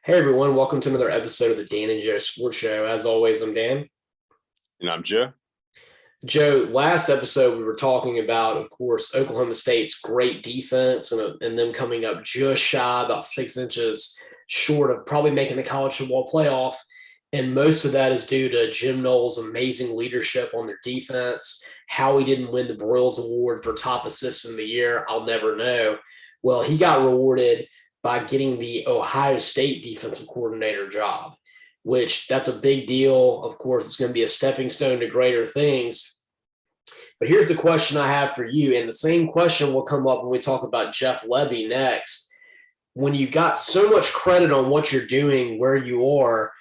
Hey everyone, welcome to another episode of the Dan and Joe Sports Show. As always, I'm Dan. And I'm Joe. Joe, last episode we were talking about, of course, Oklahoma State's great defense and them coming up just shy, about 6 inches short of probably making the college football playoff. And most of that is due to Jim Knowles' amazing leadership on their defense. How he didn't win the Broyles Award for top assistant of the year, I'll never know. Well, he got rewarded by getting the Ohio State defensive coordinator job, which that's a big deal. Of course, it's going to be a stepping stone to greater things. But here's the question I have for you, and the same question will come up when we talk about Jeff Lebby next. When you got so much credit on what you're doing, where you are,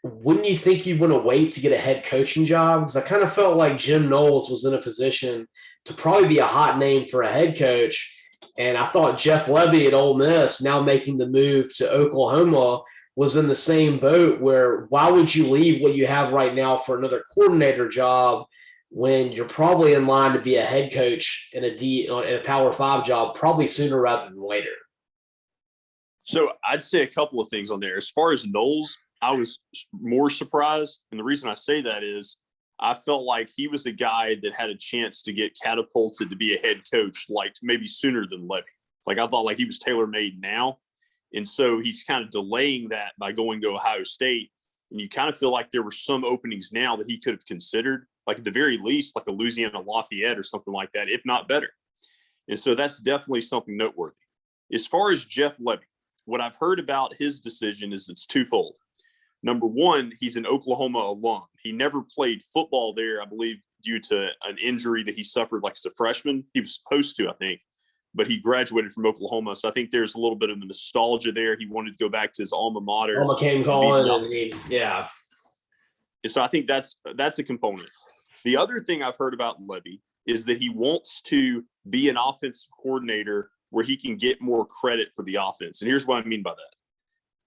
wouldn't you think you'd want to wait to get a head coaching job? Because I kind of felt like Jim Knowles was in a position to probably be a hot name for a head coach. And I thought Jeff Lebby at Ole Miss, now making the move to Oklahoma, was in the same boat where why would you leave what you have right now for another coordinator job when you're probably in line to be a head coach in a Power Five job probably sooner rather than later? So I'd say a couple of things on there. As far as Knowles, I was more surprised. And the reason I say that is I felt like he was a guy that had a chance to get catapulted to be a head coach, like maybe sooner than Lebby. Like I thought like he was tailor-made now. And so he's kind of delaying that by going to Ohio State. And you kind of feel like there were some openings now that he could have considered, like at the very least, like a Louisiana Lafayette or something like that, if not better. And so that's definitely something noteworthy. As far as Jeff Lebby, what I've heard about his decision is it's twofold. Number one, he's an Oklahoma alum. He never played football there, I believe, due to an injury that he suffered like as a freshman. He was supposed to, I think, but he graduated from Oklahoma. So I think there's a little bit of the nostalgia there. He wanted to go back to his alma mater. Alma came calling, yeah. And so I think that's a component. The other thing I've heard about Lebby is that he wants to be an offensive coordinator where he can get more credit for the offense. And here's what I mean by that.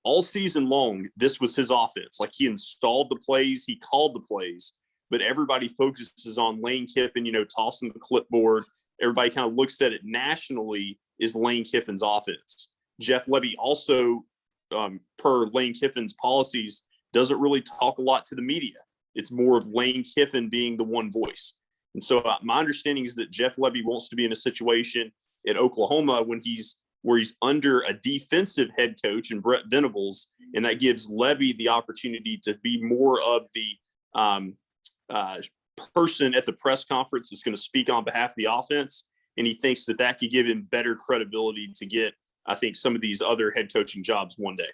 All season long, this was his offense. Like he installed the plays, he called the plays, but everybody focuses on Lane Kiffin, tossing the clipboard. Everybody kind of looks at it nationally is Lane Kiffin's offense. Jeff Lebby also, per Lane Kiffin's policies, doesn't really talk a lot to the media. It's more of Lane Kiffin being the one voice. And so my understanding is that Jeff Lebby wants to be in a situation at Oklahoma where he's under a defensive head coach and Brett Venables, and that gives Lebby the opportunity to be more of the person at the press conference that's going to speak on behalf of the offense. And he thinks that could give him better credibility to get, I think, some of these other head coaching jobs one day.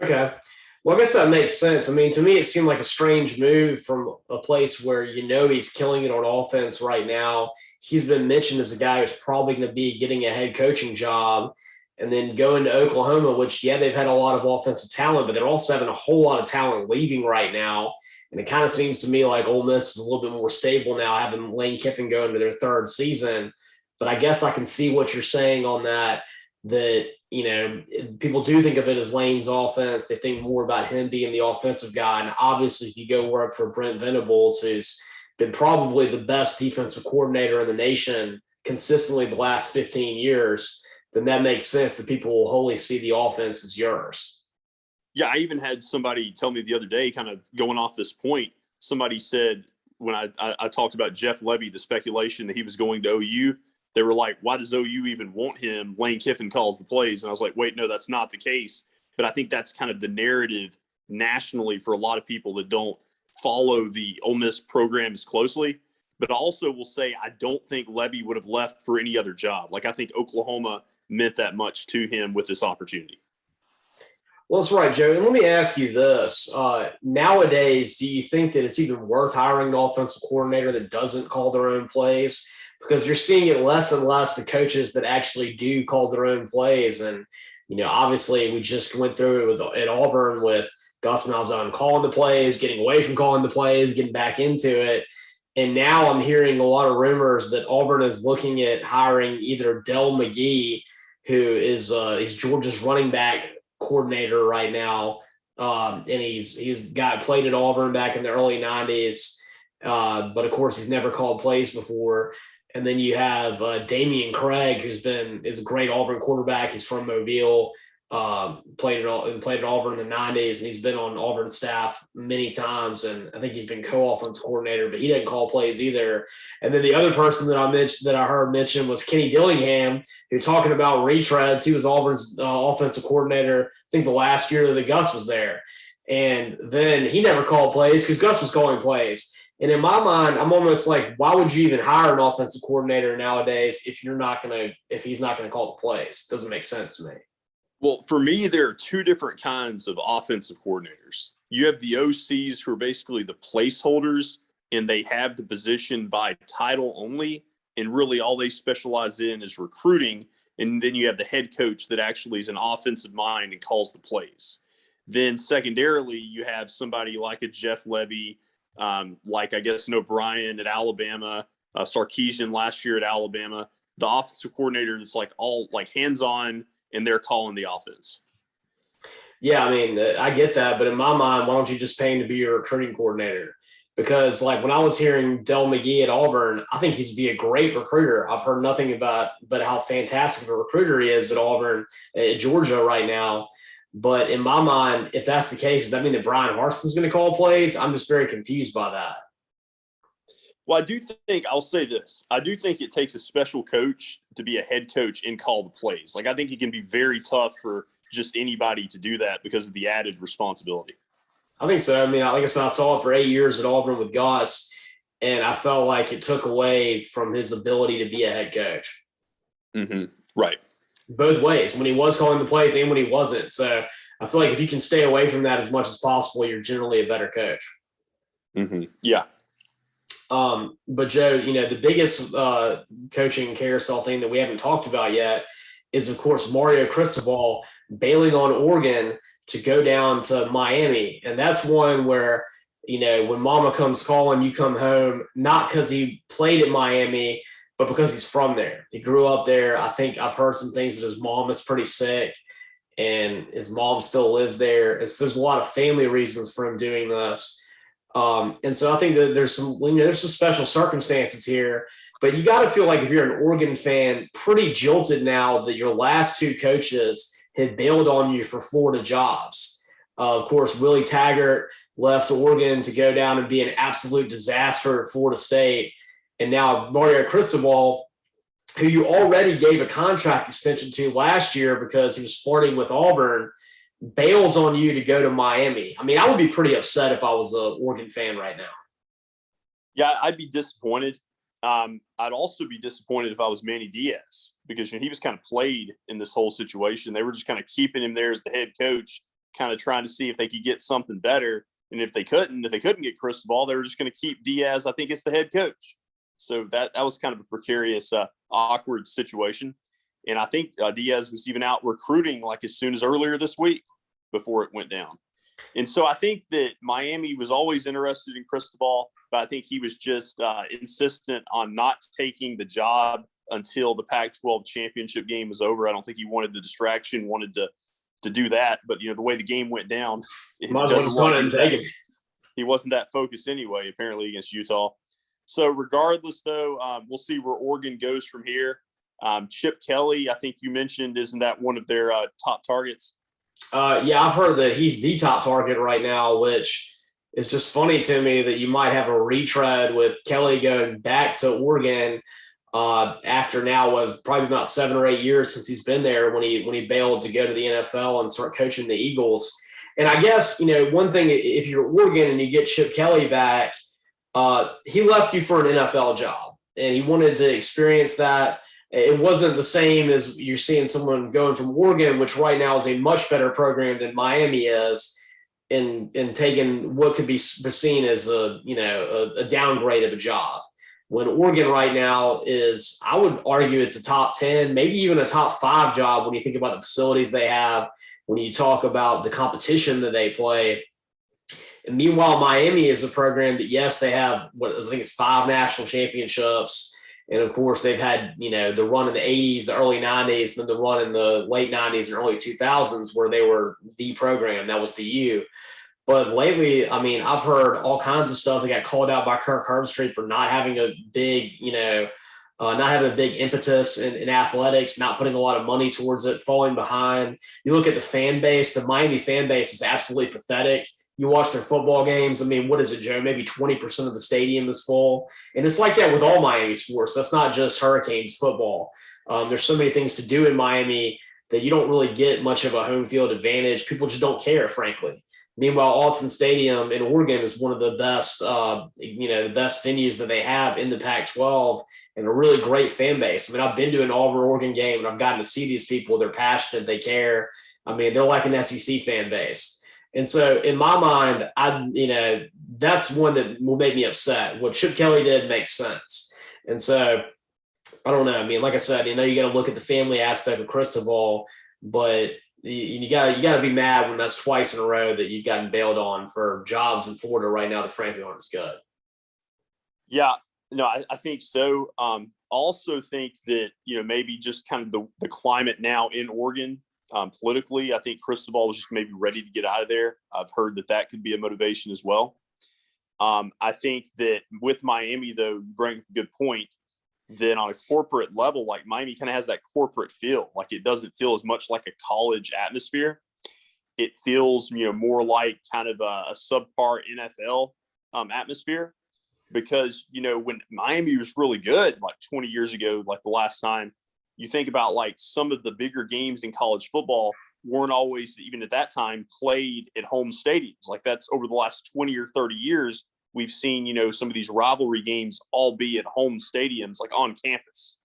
Okay. Well, I guess that makes sense. I mean, to me, it seemed like a strange move from a place where he's killing it on offense right now. He's been mentioned as a guy who's probably going to be getting a head coaching job and then going to Oklahoma, which, yeah, they've had a lot of offensive talent, but they're also having a whole lot of talent leaving right now. And it kind of seems to me like Ole Miss is a little bit more stable now, having Lane Kiffin go into their third season. But I guess I can see what you're saying on that people do think of it as Lane's offense. They think more about him being the offensive guy. And obviously, if you go work for Brent Venables, who's been probably the best defensive coordinator in the nation consistently the last 15 years, then that makes sense that people will wholly see the offense as yours. Yeah, I even had somebody tell me the other day, kind of going off this point, somebody said when I talked about Jeff Lebby, the speculation that he was going to OU, they were like, why does OU even want him? Lane Kiffin calls the plays. And I was like, wait, no, that's not the case. But I think that's kind of the narrative nationally for a lot of people that don't follow the Ole Miss programs closely. But I also will say I don't think Lebby would have left for any other job. Like I think Oklahoma meant that much to him with this opportunity. Well, that's right, Joe. And let me ask you this. Nowadays, do you think that it's even worth hiring an offensive coordinator that doesn't call their own plays? Because you're seeing it less and less, the coaches that actually do call their own plays. And, obviously we just went through it at Auburn with Gus Malzahn calling the plays, getting away from calling the plays, getting back into it. And now I'm hearing a lot of rumors that Auburn is looking at hiring either Dell McGee, who is he's Georgia's running back coordinator right now. And he's played at Auburn back in the early 90s. But of course he's never called plays before. And then you have Damian Craig, is a great Auburn quarterback. He's from Mobile. played at Auburn in the 90s, and he's been on Auburn staff many times. And I think he's been co-offense coordinator, but he doesn't call plays either. And then the other person that I heard mentioned was Kenny Dillingham. You're talking about retreads. He was Auburn's offensive coordinator, I think the last year that Gus was there. And then he never called plays because Gus was calling plays. And in my mind, I'm almost like, why would you even hire an offensive coordinator nowadays if he's not going to call the plays? Doesn't make sense to me. Well, for me, there are two different kinds of offensive coordinators. You have the OCs who are basically the placeholders, and they have the position by title only, and really all they specialize in is recruiting. And then you have the head coach that actually is an offensive mind and calls the plays. Then secondarily, you have somebody like a Jeff Levy, like I guess an O'Brien at Alabama, Sarkisian last year at Alabama, the offensive coordinator that's like all like hands-on, and they're calling the offense. Yeah, I mean, I get that, but in my mind, why don't you just pay him to be your recruiting coordinator? Because like when I was hearing Del McGee at Auburn, I think he'd be a great recruiter. I've heard nothing but how fantastic of a recruiter he is at Auburn, at Georgia right now. But in my mind, if that's the case, does that mean that Brian Harson's going to call plays? I'm just very confused by that. Well, I'll say this. I do think it takes a special coach to be a head coach and call the plays. Like, I think it can be very tough for just anybody to do that because of the added responsibility. I think so. I mean, like I said, I saw it for 8 years at Auburn with Gus, and I felt like it took away from his ability to be a head coach. Mm-hmm. Right. Both ways, when he was calling the plays and when he wasn't. So I feel like if you can stay away from that as much as possible, you're generally a better coach. Mm-hmm. Yeah. But Joe, the biggest coaching carousel thing that we haven't talked about yet is, of course, Mario Cristobal bailing on Oregon to go down to Miami. And that's one where, when mama comes calling, you come home, not because he played at Miami, but because he's from there. He grew up there. I think I've heard some things that his mom is pretty sick and his mom still lives there. There's a lot of family reasons for him doing this. And so I think that there's some special circumstances here, but you got to feel like if you're an Oregon fan, pretty jilted now that your last two coaches had bailed on you for Florida jobs. Of course, Willie Taggart left Oregon to go down and be an absolute disaster at Florida State. And now Mario Cristobal, who you already gave a contract extension to last year because he was flirting with Auburn, bails on you to go to Miami. I mean, I would be pretty upset if I was an Oregon fan right now. Yeah, I'd be disappointed. I'd also be disappointed if I was Manny Diaz because he was kind of played in this whole situation. They were just kind of keeping him there as the head coach, kind of trying to see if they could get something better. And if they couldn't get Cristobal, they were just going to keep Diaz, I think, as the head coach. So that was kind of a precarious, awkward situation. And I think Diaz was even out recruiting like as soon as earlier this week before it went down. And so I think that Miami was always interested in Cristobal, but I think he was just insistent on not taking the job until the Pac-12 championship game was over. I don't think he wanted the distraction, wanted to do that. But, the way the game went down, he wasn't that focused anyway, apparently, against Utah. So regardless, though, we'll see where Oregon goes from here. Chip Kelly, I think you mentioned, isn't that one of their top targets? Yeah, I've heard that he's the top target right now, which is just funny to me that you might have a retread with Kelly going back to Oregon after now was probably about 7 or 8 years since he's been there when he bailed to go to the NFL and start coaching the Eagles. And I guess, one thing, if you're Oregon and you get Chip Kelly back, he left you for an NFL job and he wanted to experience that. It wasn't the same as you're seeing someone going from Oregon, which right now is a much better program than Miami is, and taking what could be seen as a downgrade of a job. When Oregon right now is, I would argue it's a top 10, maybe even a top 5 job when you think about the facilities they have, when you talk about the competition that they play. And meanwhile, Miami is a program that, yes, they have I think it's 5 national championships. And of course, they've had, the run in the 80s, the early 90s, then the run in the late 90s and early 2000s where they were the program. That was the U. But lately, I mean, I've heard all kinds of stuff. They got called out by Kirk Herbstreit for not having a big, not having a big impetus in athletics, not putting a lot of money towards it, falling behind. You look at the fan base, the Miami fan base is absolutely pathetic. You watch their football games. I mean, what is it, Joe? Maybe 20% of the stadium is full. And it's like that with all Miami sports. That's not just Hurricanes football. There's so many things to do in Miami that you don't really get much of a home field advantage. People just don't care, frankly. Meanwhile, Autzen Stadium in Oregon is one of the best, the best venues that they have in the Pac-12, and a really great fan base. I mean, I've been to an Auburn, Oregon game, and I've gotten to see these people. They're passionate. They care. I mean, they're like an SEC fan base. And so in my mind, that's one that will make me upset. What Chip Kelly did makes sense. And so I don't know. I mean, like I said, you got to look at the family aspect of Cristobal, but you got to be mad when that's twice in a row that you've gotten bailed on for jobs in Florida right now that frankly aren't as good. Yeah, no, I think so. Also think that, maybe just kind of the climate now in Oregon politically, I think Cristobal was just maybe ready to get out of there. I've heard that could be a motivation as well. I think that with Miami, though, you bring a good point. Then on a corporate level, like Miami kind of has that corporate feel. Like it doesn't feel as much like a college atmosphere. It feels, more like kind of a subpar NFL atmosphere. Because, when Miami was really good, like 20 years ago, like the last time, you think about like some of the bigger games in college football weren't always, even at that time, played at home stadiums. Like that's over the last 20 or 30 years. We've seen, some of these rivalry games all be at home stadiums, like on campus.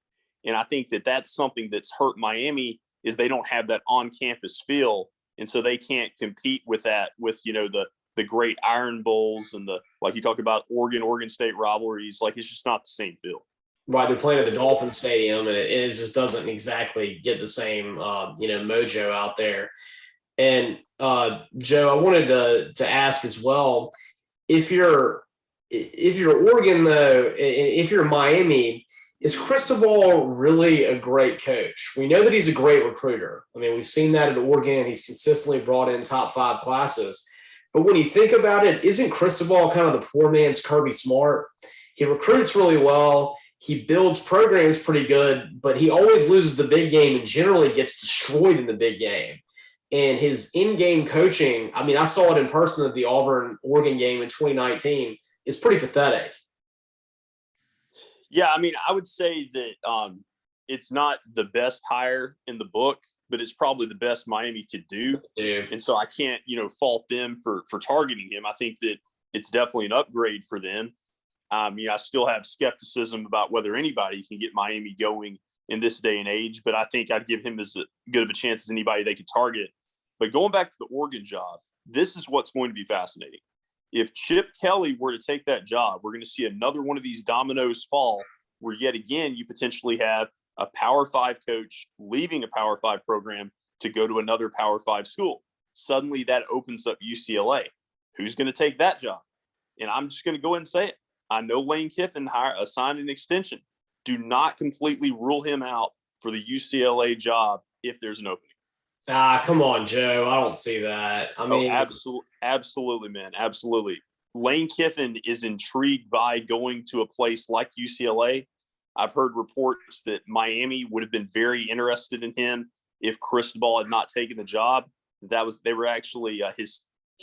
And I think that's something that's hurt Miami is they don't have that on-campus feel. And so they can't compete with that, with, the great Iron Bowls and like you talk about Oregon State rivalries. Like it's just not the same feel. Right, they're playing at the Dolphin Stadium, and it just doesn't exactly get the same, mojo out there. And Joe, I wanted to ask as well, if you're Oregon though, if you're Miami, is Cristobal really a great coach? We know that he's a great recruiter. I mean, we've seen that at Oregon. He's consistently brought in top 5 classes. But when you think about it, isn't Cristobal kind of the poor man's Kirby Smart? He recruits really well. He builds programs pretty good, but he always loses the big game and generally gets destroyed in the big game. And his in-game coaching, I mean, I saw it in person at the Auburn-Oregon game in 2019, is pretty pathetic. Yeah, I mean, I would say that it's not the best hire in the book, but it's probably the best Miami could do. Yeah. And so I can't, fault them for targeting him. I think that it's definitely an upgrade for them. I still have skepticism about whether anybody can get Miami going in this day and age, but I think I'd give him as good of a chance as anybody they could target. But going back to the Oregon job, this is what's going to be fascinating. If Chip Kelly were to take that job, we're going to see another one of these dominoes fall where yet again you potentially have a Power 5 coach leaving a Power 5 program to go to another Power 5 school. Suddenly that opens up UCLA. Who's going to take that job? And I'm just going to go ahead and say it. I know Lane Kiffin signed an extension. Do not completely rule him out for the UCLA job if there's an opening. Come on, Joe. I don't see that. I mean, absolutely, man. Absolutely. Lane Kiffin is intrigued by going to a place like UCLA. I've heard reports that Miami would have been very interested in him if Cristobal had not taken the job. He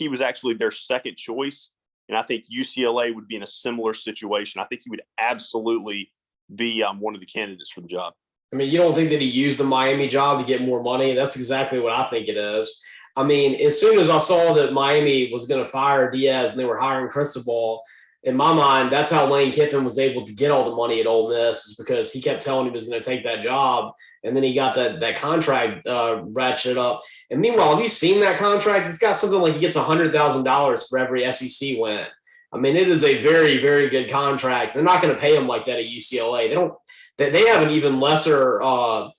was actually their second choice. And I think UCLA would be in a similar situation. I think he would absolutely be one of the candidates for the job. I mean, you don't think that he used the Miami job to get more money? That's exactly what I think it is. I mean, as soon as I saw that Miami was going to fire Diaz and they were hiring Cristobal, in my mind, that's how Lane Kiffin was able to get all the money at Ole Miss, is because he kept telling him he was going to take that job, and then he got that contract ratcheted up. And meanwhile, have you seen that contract? It's got something like he gets $100,000 for every SEC win. I mean, it is a very, very good contract. They're not going to pay him like that at UCLA. They have an even lesser, I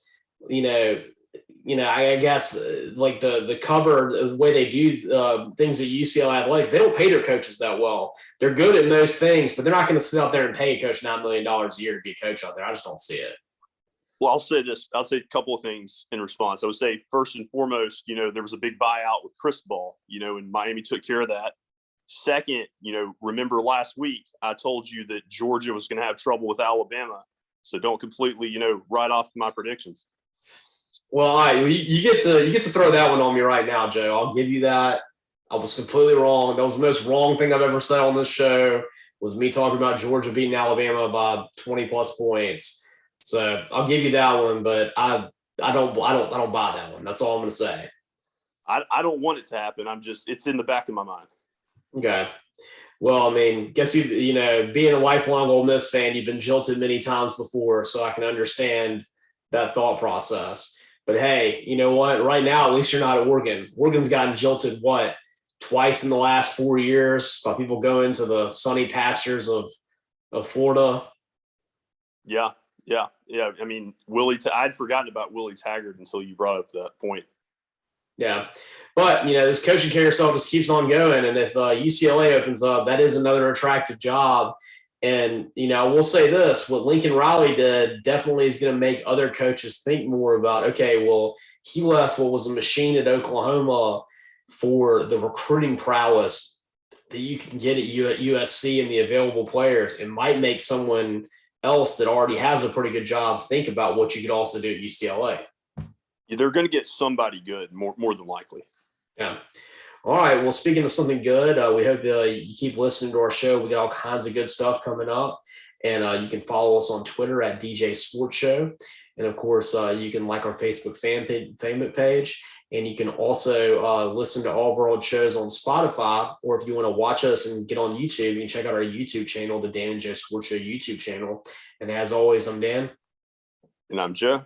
guess like the cover, the way they do things at UCLA athletics, they don't pay their coaches that well. They're good at most things, but they're not going to sit out there and pay a coach $9 million a year to be a coach out there. I just don't see it. Well, I'll say this. I'll say a couple of things in response. I would say first and foremost, there was a big buyout with Cristobal, and Miami took care of that. Second, remember last week I told you that Georgia was going to have trouble with Alabama. So don't completely, write off my predictions. Well, all right, you get to throw that one on me right now, Joe. I'll give you that. I was completely wrong. That was the most wrong thing I've ever said on this show. Was me talking about Georgia beating Alabama by 20 plus points. So I'll give you that one, but I don't buy that one. That's all I'm going to say. I don't want it to happen. It's in the back of my mind. Okay. Well, I mean, guess being a lifelong Ole Miss fan, you've been jilted many times before, so I can understand that thought process. But hey, you know what? Right now, at least you're not at Oregon. Oregon's gotten jilted twice in the last 4 years by people going to the sunny pastures of Florida. Yeah. I mean, I'd forgotten about Willie Taggart until you brought up that point. Yeah. But, this coaching carousel just keeps on going. And if UCLA opens up, that is another attractive job. And, I will say this, what Lincoln Riley did definitely is going to make other coaches think more about, okay, well, he left what was a machine at Oklahoma for the recruiting prowess that you can get at USC and the available players. It might make someone else that already has a pretty good job think about what you could also do at UCLA. They're going to get somebody good, more than likely. Yeah. All right. Well, speaking of something good, we hope you keep listening to our show. We got all kinds of good stuff coming up. And you can follow us on Twitter at DJ Sports Show. And, of course, you can like our Facebook fan page. And you can also listen to all of our old shows on Spotify. Or if you want to watch us and get on YouTube, you can check out our YouTube channel, the Dan and Joe Sports Show YouTube channel. And as always, I'm Dan. And I'm Joe.